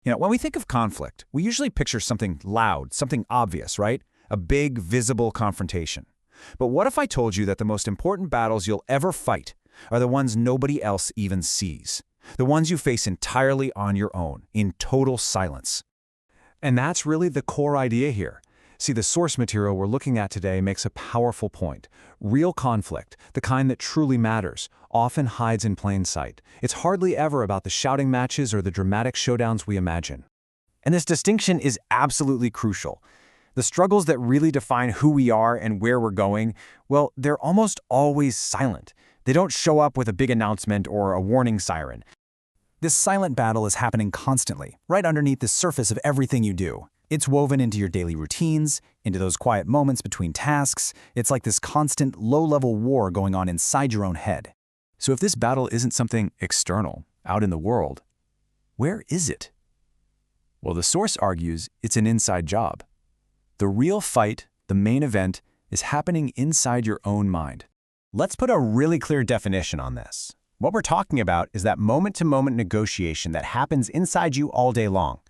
When we think of conflict, we usually picture something loud, something obvious, right? A big, visible confrontation. But what if I told you that the most important battles you'll ever fight are the ones nobody else even sees? The ones you face entirely on your own, in total silence. And that's really the core idea here. See, the source material we're looking at today makes a powerful point. Real conflict, the kind that truly matters, often hides in plain sight. It's hardly ever about the shouting matches or the dramatic showdowns we imagine. And this distinction is absolutely crucial. The struggles that really define who we are and where we're going, well, they're almost always silent. They don't show up with a big announcement or a warning siren. This silent battle is happening constantly, right underneath the surface of everything you do. It's woven into your daily routines, into those quiet moments between tasks. It's like this constant, low-level war going on inside your own head. So if this battle isn't something external, out in the world, where is it? Well, the source argues it's an inside job. The real fight, the main event, is happening inside your own mind. Let's put a really clear definition on this. What we're talking about is that moment-to-moment negotiation that happens inside you all day long.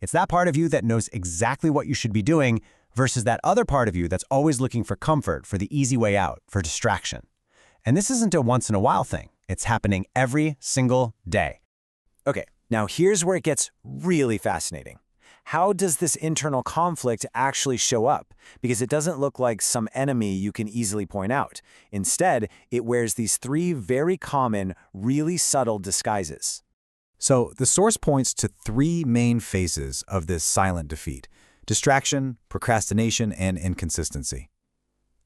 It's that part of you that knows exactly what you should be doing versus that other part of you that's always looking for comfort, for the easy way out, for distraction. And this isn't a once-in-a-while thing. It's happening every single day. Okay, now here's where it gets really fascinating. How does this internal conflict actually show up? Because it doesn't look like some enemy you can easily point out. Instead, it wears these three very common, really subtle disguises. So the source points to three main phases of this silent defeat: distraction, procrastination, and inconsistency.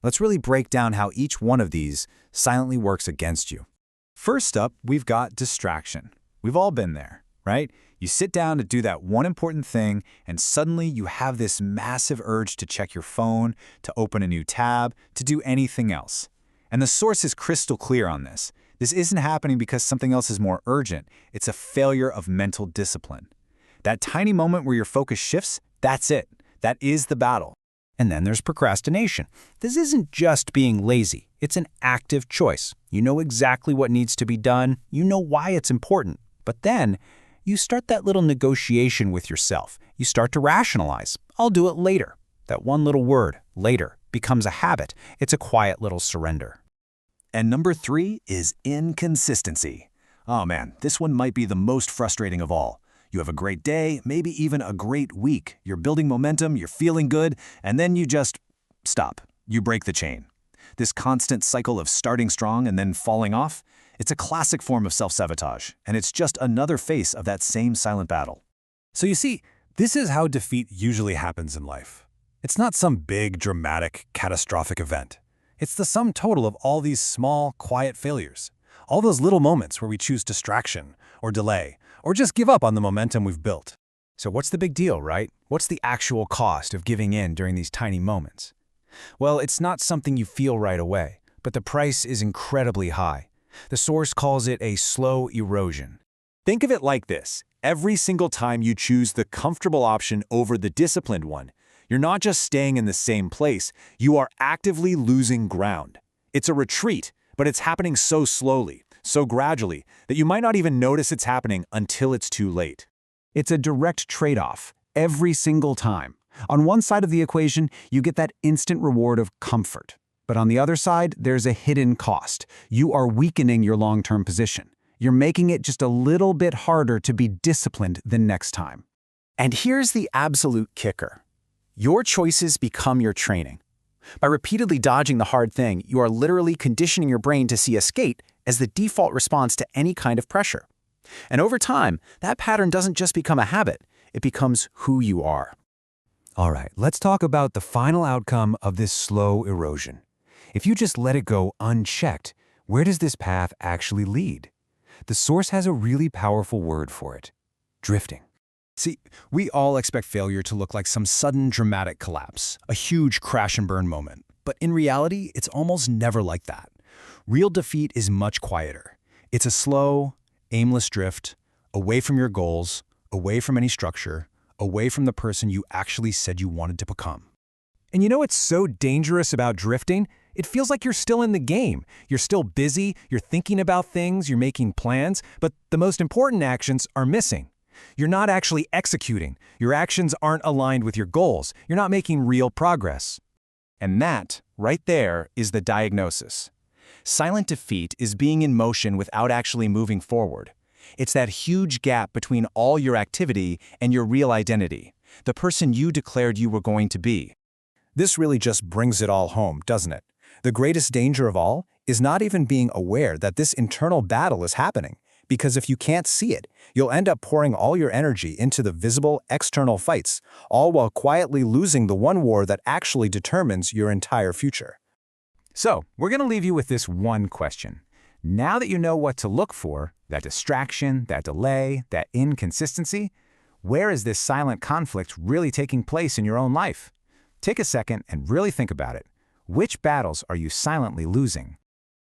Let's really break down how each one of these silently works against you. First up, we've got distraction. We've all been there, right? You sit down to do that one important thing, and suddenly you have this massive urge to check your phone, to open a new tab, to do anything else. And the source is crystal clear on this. This isn't happening because something else is more urgent. It's a failure of mental discipline. That tiny moment where your focus shifts, that's it. That is the battle. And then there's procrastination. This isn't just being lazy. It's an active choice. You know exactly what needs to be done. You know why it's important. But then you start that little negotiation with yourself. You start to rationalize. I'll do it later. That one little word, later, becomes a habit. It's a quiet little surrender. And number 3 is inconsistency. Oh man, this one might be the most frustrating of all. You have a great day, maybe even a great week. You're building momentum, you're feeling good, and then you just stop. You break the chain. This constant cycle of starting strong and then falling off, it's a classic form of self-sabotage, and it's just another face of that same silent battle. So you see, this is how defeat usually happens in life. It's not some big, dramatic, catastrophic event. It's the sum total of all these small, quiet failures. All those little moments where we choose distraction, or delay, or just give up on the momentum we've built. So what's the big deal, right? What's the actual cost of giving in during these tiny moments? Well, it's not something you feel right away, but the price is incredibly high. The source calls it a slow erosion. Think of it like this. Every single time you choose the comfortable option over the disciplined one, you're not just staying in the same place, you are actively losing ground. It's a retreat, but it's happening so slowly, so gradually, that you might not even notice it's happening until it's too late. It's a direct trade-off, every single time. On one side of the equation, you get that instant reward of comfort. But on the other side, there's a hidden cost. You are weakening your long-term position. You're making it just a little bit harder to be disciplined the next time. And here's the absolute kicker. Your choices become your training. By repeatedly dodging the hard thing, you are literally conditioning your brain to see escape as the default response to any kind of pressure. And over time, that pattern doesn't just become a habit, it becomes who you are. All right, let's talk about the final outcome of this slow erosion. If you just let it go unchecked, where does this path actually lead? The source has a really powerful word for it: drifting. See, we all expect failure to look like some sudden dramatic collapse, a huge crash and burn moment. But in reality, it's almost never like that. Real defeat is much quieter. It's a slow, aimless drift, away from your goals, away from any structure, away from the person you actually said you wanted to become. And you know what's so dangerous about drifting? It feels like you're still in the game. You're still busy, you're thinking about things, you're making plans, but the most important actions are missing. You're not actually executing. Your actions aren't aligned with your goals. You're not making real progress. And that, right there, is the diagnosis. Silent defeat is being in motion without actually moving forward. It's that huge gap between all your activity and your real identity, the person you declared you were going to be. This really just brings it all home, doesn't it? The greatest danger of all is not even being aware that this internal battle is happening, because if you can't see it, you'll end up pouring all your energy into the visible external fights, all while quietly losing the one war that actually determines your entire future. So, we're going to leave you with this one question. Now that you know what to look for, that distraction, that delay, that inconsistency, where is this silent conflict really taking place in your own life? Take a second and really think about it. Which battles are you silently losing?